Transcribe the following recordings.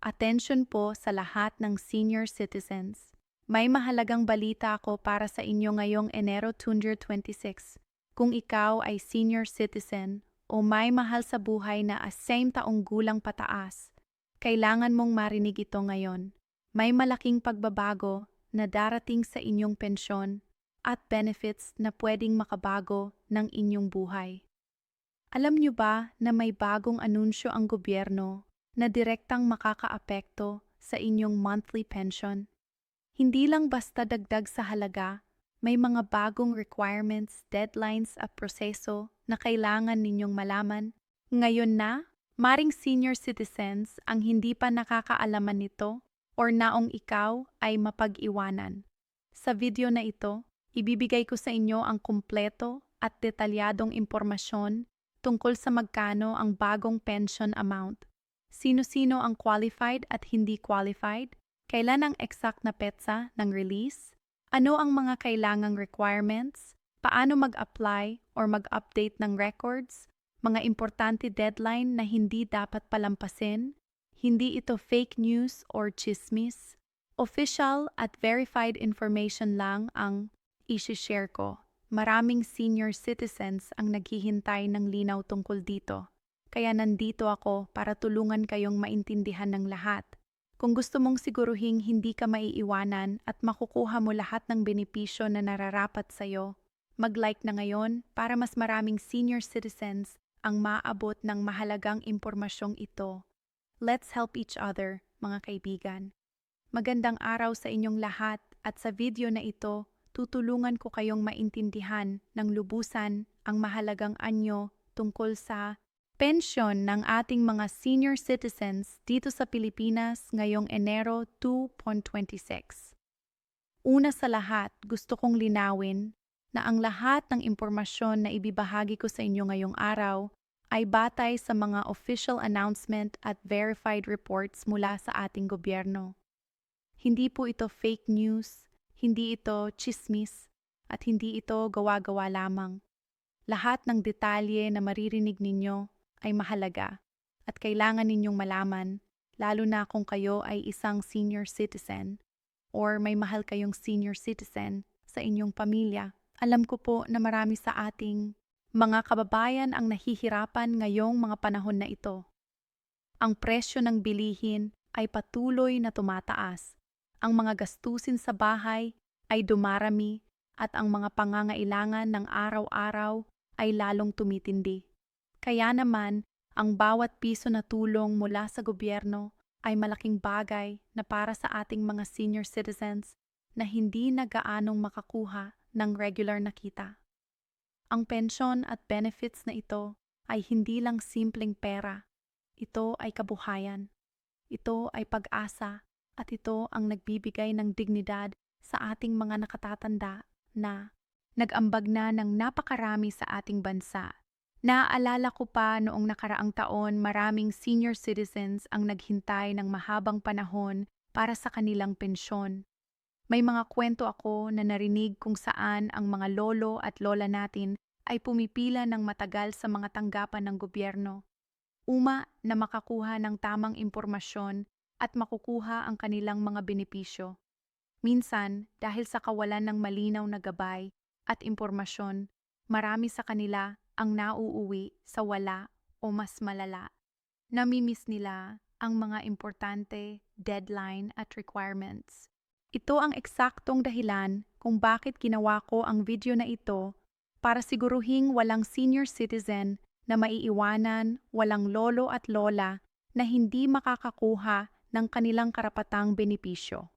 Attention po sa lahat ng senior citizens. May mahalagang balita ako para sa inyo ngayong Enero 2026. Kung ikaw ay senior citizen o may mahal sa buhay na same taong gulang pataas, kailangan mong marinig ito ngayon. May malaking pagbabago na darating sa inyong pensyon at benefits na pwedeng makabago ng inyong buhay. Alam niyo ba na may bagong anunsyo ang gobyerno na direktang makakaapekto sa inyong monthly pension? Hindi lang basta dagdag sa halaga, may mga bagong requirements, deadlines at proseso na kailangan ninyong malaman. Ngayon na, maring senior citizens ang hindi pa nakakaalaman nito or naong ikaw ay mapag-iwanan. Sa video na ito, ibibigay ko sa inyo ang kumpleto at detalyadong impormasyon tungkol sa magkano ang bagong pension amount, sino-sino ang qualified at hindi qualified, kailan ang exact na petsa ng release, ano ang mga kailangang requirements, paano mag-apply or mag-update ng records, mga importante deadline na hindi dapat palampasin, hindi ito fake news or chismis, official at verified information lang ang i-share ko. Maraming senior citizens ang naghihintay ng linaw tungkol dito. Kaya nandito ako para tulungan kayong maintindihan ng lahat. Kung gusto mong siguruhing hindi ka maiiwanan at makukuha mo lahat ng benepisyo na nararapat sa'yo, mag-like na ngayon para mas maraming senior citizens ang maabot ng mahalagang impormasyong ito. Let's help each other, mga kaibigan. Magandang araw sa inyong lahat at sa video na ito, tutulungan ko kayong maintindihan ng lubusan ang mahalagang anyo tungkol sa pensyon ng ating mga senior citizens dito sa Pilipinas ngayong Enero 2026. Una sa lahat, gusto kong linawin na ang lahat ng impormasyon na ibibahagi ko sa inyo ngayong araw ay batay sa mga official announcement at verified reports mula sa ating gobyerno. Hindi po ito fake news, hindi ito chismis, at hindi ito gawa-gawa lamang. Lahat ng detalye na maririnig ninyo ay mahalaga at kailangan ninyong malaman, lalo na kung kayo ay isang senior citizen or may mahal kayong senior citizen sa inyong pamilya. Alam ko po na marami sa ating mga kababayan ang nahihirapan ngayong mga panahon na ito. Ang presyo ng bilihin ay patuloy na tumataas. Ang mga gastusin sa bahay ay dumarami at ang mga pangangailangan ng araw-araw ay lalong tumitindi. Kaya naman, ang bawat piso na tulong mula sa gobyerno ay malaking bagay na para sa ating mga senior citizens na hindi na gaanong makakuha ng regular na kita. Ang pensyon at benefits na ito ay hindi lang simpleng pera. Ito ay kabuhayan. Ito ay pag-asa. At ito ang nagbibigay ng dignidad sa ating mga nakatatanda na nag-ambag na ng napakarami sa ating bansa. Naaalala ko pa noong nakaraang taon maraming senior citizens ang naghintay ng mahabang panahon para sa kanilang pensyon. May mga kwento ako na narinig kung saan ang mga lolo at lola natin ay pumipila ng matagal sa mga tanggapan ng gobyerno. Na makakuha ng tamang impormasyon at makukuha ang kanilang mga benepisyo. Minsan, dahil sa kawalan ng malinaw na gabay at impormasyon, marami sa kanila ang nauuwi sa wala o mas malala. Namimiss nila ang mga importante, deadline at requirements. Ito ang eksaktong dahilan kung bakit ginawa ko ang video na ito para siguruhing walang senior citizen na maiiwanan, walang lolo at lola na hindi makakakuha ng kanilang karapatang benepisyo.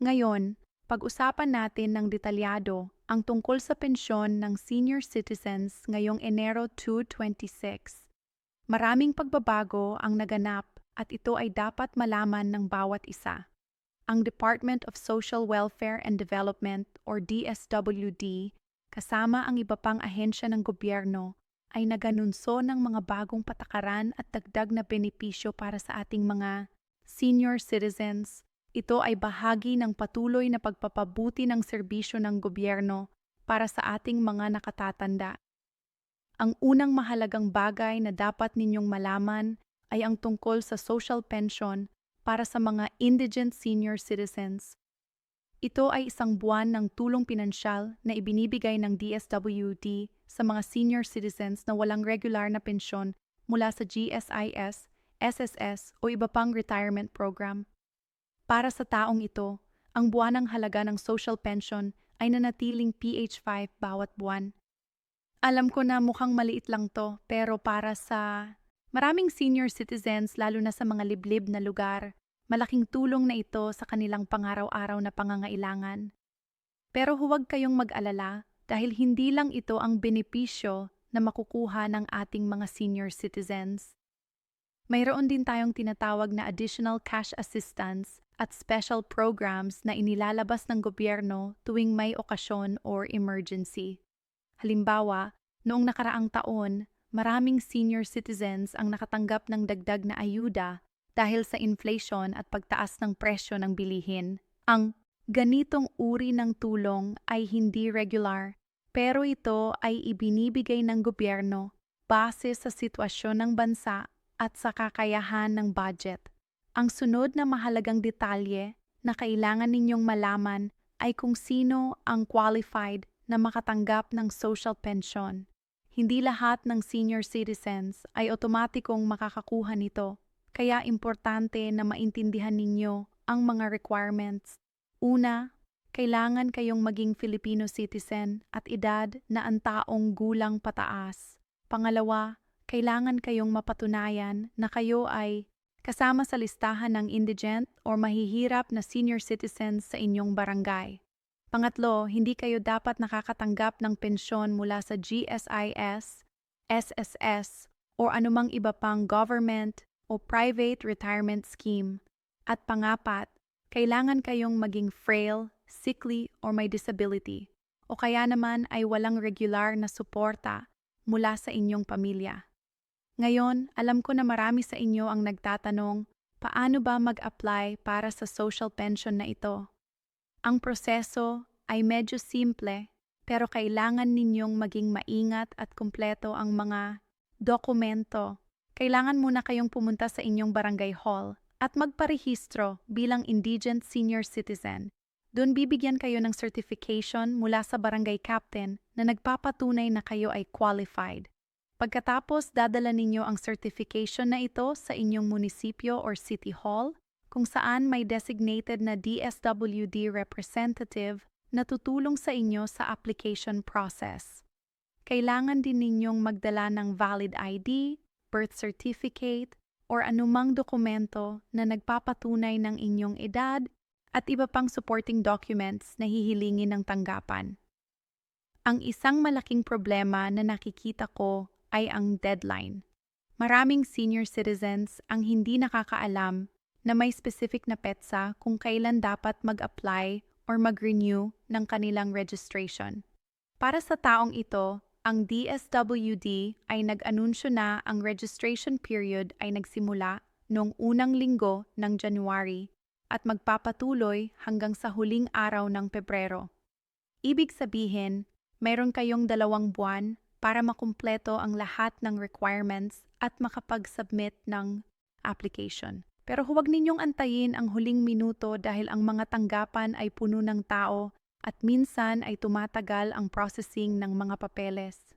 Ngayon, pag-usapan natin ng detalyado ang tungkol sa pensyon ng senior citizens ngayong Enero 2026. Maraming pagbabago ang naganap at ito ay dapat malaman ng bawat isa. Ang Department of Social Welfare and Development or DSWD kasama ang iba pang ahensya ng gobyerno ay naganunso ng mga bagong patakaran at dagdag na benepisyo para sa ating mga senior citizens. Ito ay bahagi ng patuloy na pagpapabuti ng serbisyo ng gobyerno para sa ating mga nakatatanda. Ang unang mahalagang bagay na dapat ninyong malaman ay ang tungkol sa social pension para sa mga indigent senior citizens. Ito ay isang buwan ng tulong pinansyal na ibinibigay ng DSWD sa mga senior citizens na walang regular na pensyon mula sa GSIS, SSS o iba pang retirement program. Para sa taong ito, ang buwanang halaga ng social pension ay nanatiling PH5 bawat buwan. Alam ko na mukhang maliit lang to, pero para sa maraming senior citizens, lalo na sa mga liblib na lugar, malaking tulong na ito sa kanilang pangaraw-araw na pangangailangan. Pero huwag kayong mag-alala dahil hindi lang ito ang benepisyo na makukuha ng ating mga senior citizens. Mayroon din tayong tinatawag na additional cash assistance at special programs na inilalabas ng gobyerno tuwing may okasyon or emergency. Halimbawa, noong nakaraang taon, maraming senior citizens ang nakatanggap ng dagdag na ayuda dahil sa inflation at pagtaas ng presyo ng bilihin. Ang ganitong uri ng tulong ay hindi regular, pero ito ay ibinibigay ng gobyerno base sa sitwasyon ng bansa at sa kakayahan ng budget. Ang sunod na mahalagang detalye na kailangan ninyong malaman ay kung sino ang qualified na makatanggap ng social pension. Hindi lahat ng senior citizens ay otomatikong makakakuha nito, kaya importante na maintindihan ninyo ang mga requirements. Una, kailangan kayong maging Filipino citizen at edad na ang taong gulang pataas. Pangalawa, kailangan kayong mapatunayan na kayo ay kasama sa listahan ng indigent o mahihirap na senior citizens sa inyong barangay. Pangatlo, hindi kayo dapat nakakatanggap ng pensyon mula sa GSIS, SSS, o anumang iba pang government o private retirement scheme. At pangapat, kailangan kayong maging frail, sickly, or may disability, o kaya naman ay walang regular na suporta mula sa inyong pamilya. Ngayon, alam ko na marami sa inyo ang nagtatanong, paano ba mag-apply para sa social pension na ito? Ang proseso ay medyo simple, pero kailangan ninyong maging maingat at kumpleto ang mga dokumento. Kailangan muna kayong pumunta sa inyong barangay hall at magparehistro bilang indigent senior citizen. Doon bibigyan kayo ng certification mula sa barangay captain na nagpapatunay na kayo ay qualified. Pagkatapos, dadala ninyo ang certification na ito sa inyong munisipyo or city hall, kung saan may designated na DSWD representative na tutulong sa inyo sa application process. Kailangan din ninyong magdala ng valid ID, birth certificate, or anumang dokumento na nagpapatunay ng inyong edad at iba pang supporting documents na hihilingin ng tanggapan. Ang isang malaking problema na nakikita ko ay ang deadline. Maraming senior citizens ang hindi nakakaalam na may specific na petsa kung kailan dapat mag-apply or mag-renew ng kanilang registration. Para sa taong ito, ang DSWD ay nag-anunsyo na ang registration period ay nagsimula noong unang linggo ng January at magpapatuloy hanggang sa huling araw ng Pebrero. Ibig sabihin, mayroon kayong 2 buwan para makumpleto ang lahat ng requirements at makapag-submit ng application. Pero huwag ninyong antayin ang huling minuto dahil ang mga tanggapan ay puno ng tao at minsan ay tumatagal ang processing ng mga papeles.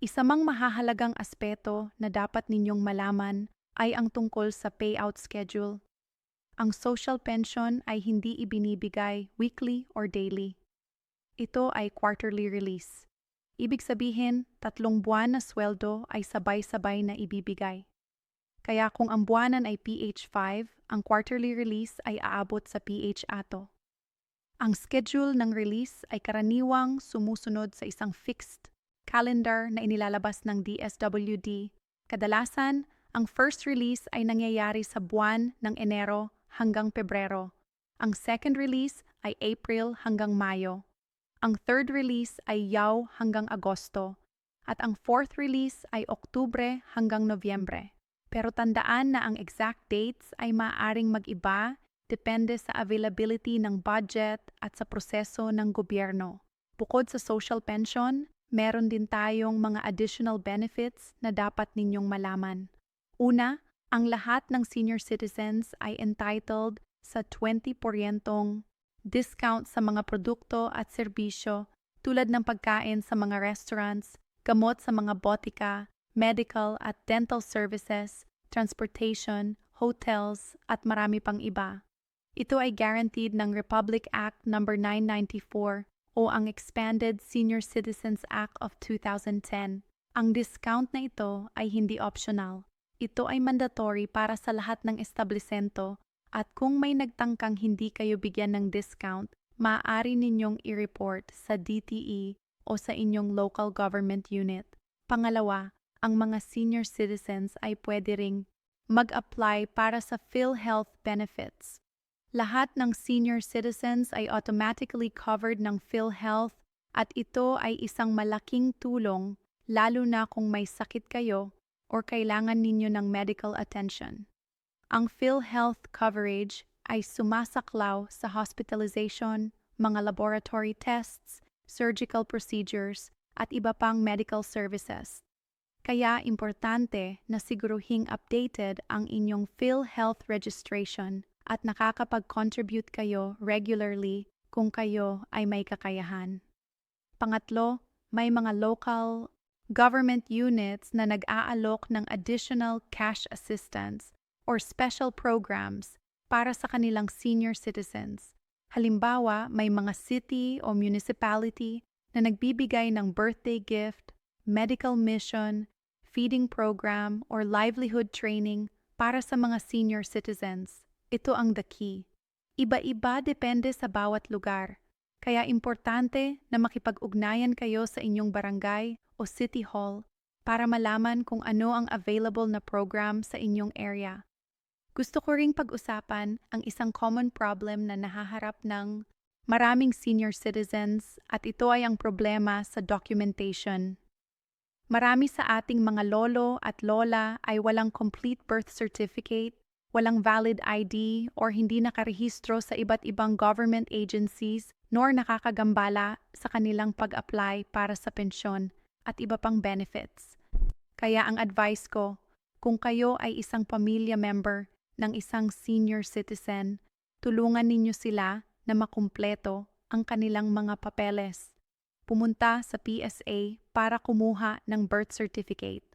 Isa mang mahahalagang aspeto na dapat ninyong malaman ay ang tungkol sa payout schedule. Ang social pension ay hindi ibinibigay weekly or daily. Ito ay quarterly release. Ibig sabihin, 3 buwan na sweldo ay sabay-sabay na ibibigay. Kaya kung ang buwanan ay PH5, ang quarterly release ay aabot sa PH ato. Ang schedule ng release ay karaniwang sumusunod sa isang fixed calendar na inilalabas ng DSWD. Kadalasan, ang first release ay nangyayari sa buwan ng Enero hanggang Pebrero. Ang second release ay April hanggang Mayo. Ang third release ay Yaw hanggang Agosto. At ang fourth release ay Oktubre hanggang Nobyembre. Pero tandaan na ang exact dates ay maaaring mag-iba depende sa availability ng budget at sa proseso ng gobyerno. Bukod sa social pension, meron din tayong mga additional benefits na dapat ninyong malaman. Una, Ang lahat ng senior citizens ay entitled sa 20% discount sa mga produkto at serbisyo tulad ng pagkain sa mga restaurants, gamot sa mga botika, medical at dental services, transportation, hotels, at marami pang iba. Ito ay guaranteed ng Republic Act No. 994 o ang Expanded Senior Citizens Act of 2010. Ang discount na ito ay hindi optional. Ito ay mandatory para sa lahat ng establishmento at kung may nagtangkang hindi kayo bigyan ng discount, maaari ninyong i-report sa DTE o sa inyong local government unit. Pangalawa, ang mga senior citizens ay pwede ring mag-apply para sa PhilHealth benefits. Lahat ng senior citizens ay automatically covered ng PhilHealth at ito ay isang malaking tulong lalo na kung may sakit kayo or kailangan ninyo ng medical attention. Ang PhilHealth coverage ay sumasaklaw sa hospitalization, mga laboratory tests, surgical procedures, at iba pang medical services. Kaya importante na siguruhing updated ang inyong PhilHealth registration at nakakapag-contribute kayo regularly kung kayo ay may kakayahan. Pangatlo, may mga local government units na nag-aalok ng additional cash assistance or special programs para sa kanilang senior citizens. Halimbawa, may mga city o municipality na nagbibigay ng birthday gift, medical mission, feeding program, or livelihood training para sa mga senior citizens. Ito ang the key. Iba-iba depende sa bawat lugar. Kaya importante na makipag-ugnayan kayo sa inyong barangay o city hall para malaman kung ano ang available na program sa inyong area. Gusto ko ring pag-usapan ang isang common problem na nahaharap ng maraming senior citizens at ito ay ang problema sa documentation. Marami sa ating mga lolo at lola ay walang complete birth certificate, walang valid ID or hindi nakarehistro sa iba't ibang government agencies nor nakakagambala sa kanilang pag-apply para sa pensyon at iba pang benefits. Kaya ang advice ko, kung kayo ay isang pamilya member ng isang senior citizen, tulungan ninyo sila na makumpleto ang kanilang mga papeles. Pumunta sa PSA para kumuha ng birth certificate.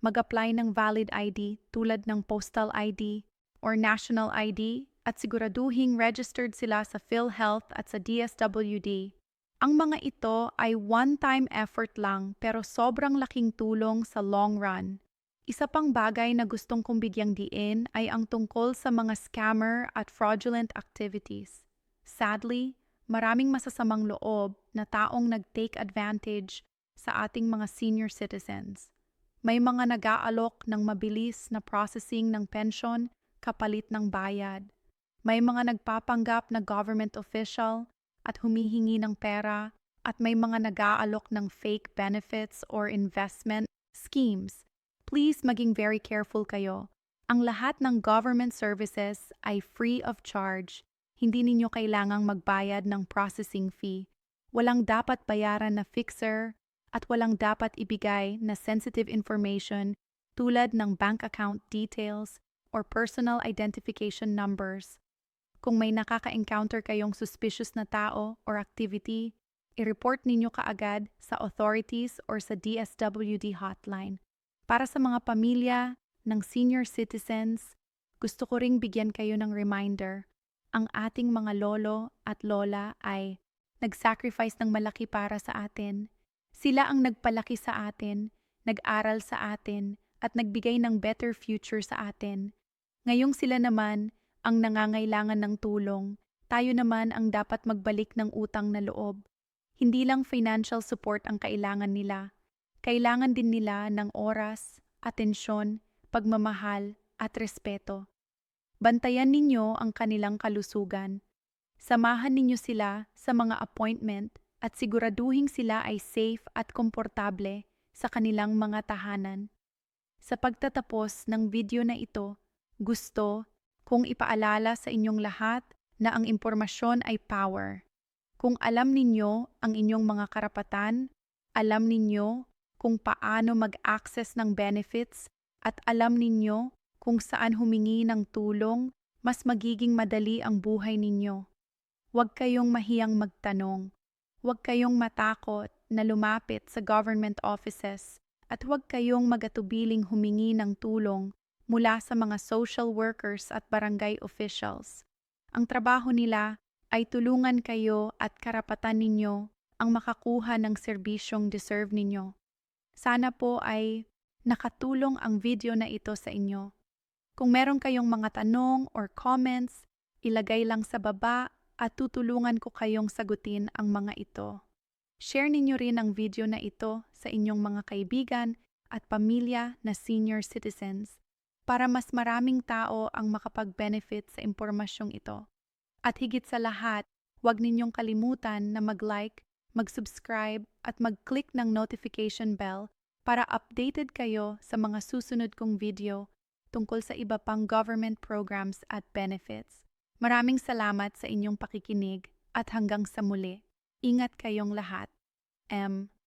Mag-apply ng valid ID tulad ng postal ID or national ID at siguraduhing registered sila sa PhilHealth at sa DSWD. Ang mga ito ay one-time effort lang pero sobrang laking tulong sa long run. Isa pang bagay na gustong kong bigyang diin ay ang tungkol sa mga scammer at fraudulent activities. Sadly, maraming masasamang loob na taong nag-take advantage sa ating mga senior citizens. May mga nag-aalok ng mabilis na processing ng pensyon kapalit ng bayad. May mga nagpapanggap na government official at humihingi ng pera at may mga nag-aalok ng fake benefits or investment schemes. Please maging very careful kayo. Ang lahat ng government services ay free of charge. Hindi ninyo kailangang magbayad ng processing fee. Walang dapat bayaran na fixer at walang dapat ibigay na sensitive information tulad ng bank account details or personal identification numbers. Kung may nakaka-encounter kayong suspicious na tao or activity, i-report ninyo kaagad sa authorities or sa DSWD hotline. Para sa mga pamilya ng senior citizens, gusto ko ring bigyan kayo ng reminder. Ang ating mga lolo at lola ay nag-sacrifice ng malaki para sa atin. Sila ang nagpalaki sa atin, nag-aral sa atin, at nagbigay ng better future sa atin. Ngayong sila naman ang nangangailangan ng tulong, tayo naman ang dapat magbalik ng utang na loob. Hindi lang financial support ang kailangan nila. Kailangan din nila ng oras, atensyon, pagmamahal, at respeto. Bantayan ninyo ang kanilang kalusugan. Samahan ninyo sila sa mga appointment at siguraduhing sila ay safe at komportable sa kanilang mga tahanan. Sa pagtatapos ng video na ito, gusto kung ipaalala sa inyong lahat na ang impormasyon ay power. Kung alam ninyo ang inyong mga karapatan, alam ninyo kung paano mag-access ng benefits, at alam ninyo kung saan humingi ng tulong, mas magiging madali ang buhay ninyo. Huwag kayong mahiyang magtanong. Huwag kayong matakot na lumapit sa government offices at huwag kayong magatubiling humingi ng tulong mula sa mga social workers at barangay officials. Ang trabaho nila ay tulungan kayo at karapatan ninyo ang makakuha ng serbisyong deserve ninyo. Sana po ay nakatulong ang video na ito sa inyo. Kung meron kayong mga tanong or comments, ilagay lang sa baba at tutulungan ko kayong sagutin ang mga ito. Share ninyo rin ang video na ito sa inyong mga kaibigan at pamilya na senior citizens para mas maraming tao ang makapag-benefit sa impormasyong ito. At higit sa lahat, huwag ninyong kalimutan na mag-like, mag-subscribe at mag-click ng notification bell para updated kayo sa mga susunod kong video tungkol sa iba pang government programs at benefits. Maraming salamat sa inyong pakikinig at hanggang sa muli. Ingat kayong lahat. M.